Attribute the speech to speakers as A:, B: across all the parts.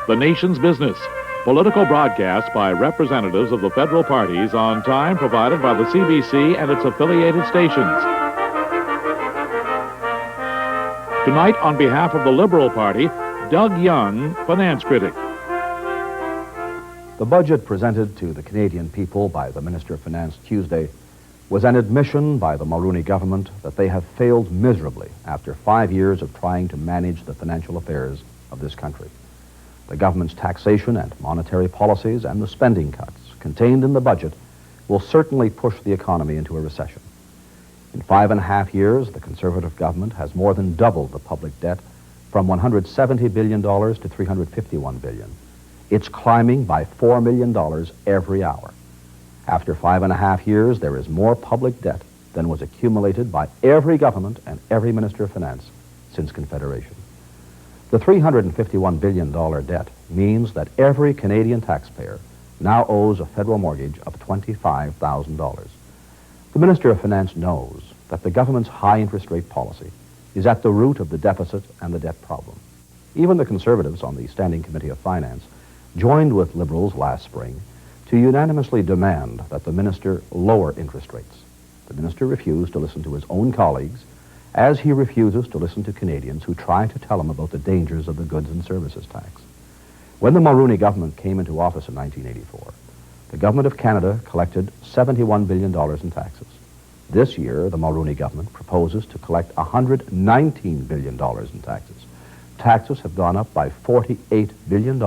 A: The Nation's Business. Political broadcasts by representatives of the federal parties on time provided by the CBC and its affiliated stations. Tonight, on behalf of the Liberal Party, Doug Young, finance critic.
B: The budget presented to the Canadian people by the Minister of Finance Tuesday was an admission by the Mulroney government that they have failed miserably after 5 years of trying to manage the financial affairs of this country. The government's taxation and monetary policies and the spending cuts contained in the budget will certainly push the economy into a recession. In 5.5 years, the Conservative government has more than doubled the public debt from $170 billion to $351 billion. It's climbing by $4 million every hour. After 5.5 years, there is more public debt than was accumulated by every government and every Minister of Finance since Confederation. The $351 billion debt means that every Canadian taxpayer now owes a federal mortgage of $25,000. The Minister of Finance knows that the government's high interest rate policy is at the root of the deficit and the debt problem. Even the Conservatives on the Standing Committee of Finance joined with Liberals last spring to unanimously demand that the minister lower interest rates. The minister refused to listen to his own colleagues, as he refuses to listen to Canadians who try to tell him about the dangers of the goods and services tax. When the Mulroney government came into office in 1984, the government of Canada collected $71 billion in taxes. This year, the Mulroney government proposes to collect $119 billion in taxes. Taxes have gone up by $48 billion,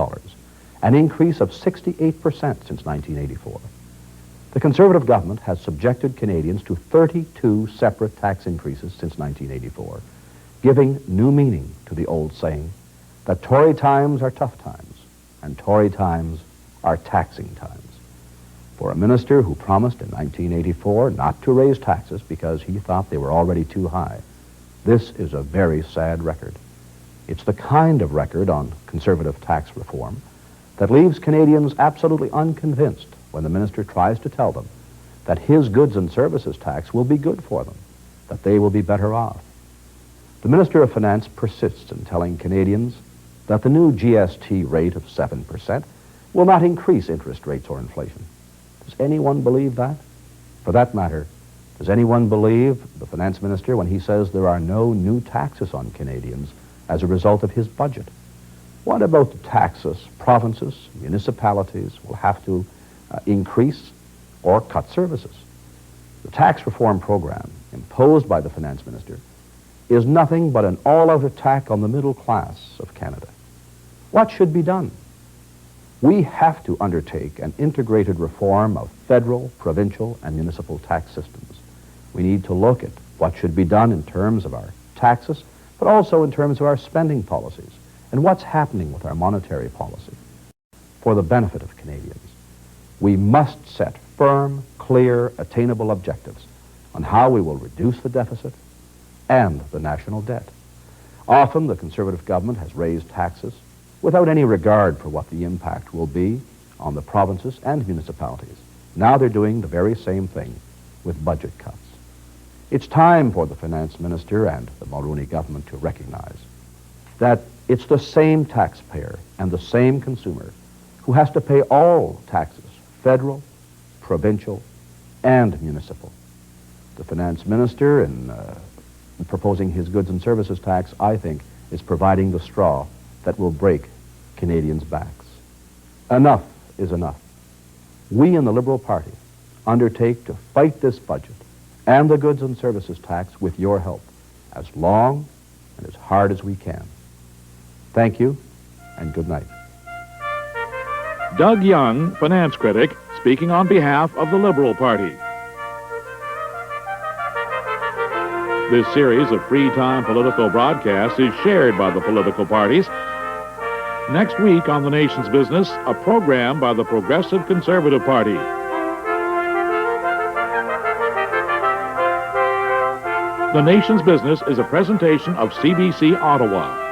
B: an increase of 68% since 1984. The Conservative government has subjected Canadians to 32 separate tax increases since 1984, giving new meaning to the old saying that Tory times are tough times and Tory times are taxing times. For a minister who promised in 1984 not to raise taxes because he thought they were already too high, this is a very sad record. It's the kind of record on Conservative tax reform that leaves Canadians absolutely unconvinced when the minister tries to tell them that his goods and services tax will be good for them, that they will be better off. The Minister of Finance persists in telling Canadians that the new GST rate of 7% will not increase interest rates or inflation. Does anyone believe that? For that matter, does anyone believe the finance minister when he says there are no new taxes on Canadians as a result of his budget? What about the taxes provinces, municipalities will have to increase or cut services? The tax reform program imposed by the finance minister is nothing but an all-out attack on the middle class of Canada. What should be done? We have to undertake an integrated reform of federal, provincial, and municipal tax systems. We need to look at what should be done in terms of our taxes, but also in terms of our spending policies and what's happening with our monetary policy. For the benefit of Canadians, we must set firm, clear, attainable objectives on how we will reduce the deficit and the national debt. Often, the Conservative government has raised taxes without any regard for what the impact will be on the provinces and municipalities. Now they're doing the very same thing with budget cuts. It's time for the finance minister and the Mulroney government to recognize that it's the same taxpayer and the same consumer who has to pay all taxes, federal, provincial, and municipal. The finance minister, in proposing his goods and services tax, I think, is providing the straw that will break Canadians' backs. Enough is enough. We in the Liberal Party undertake to fight this budget and the goods and services tax with your help as long and as hard as we can. Thank you, and good night.
A: Doug Young, finance critic, speaking on behalf of the Liberal Party. This series of free-time political broadcasts is shared by the political parties. Next week on The Nation's Business, a program by the Progressive Conservative Party. The Nation's Business is a presentation of CBC Ottawa.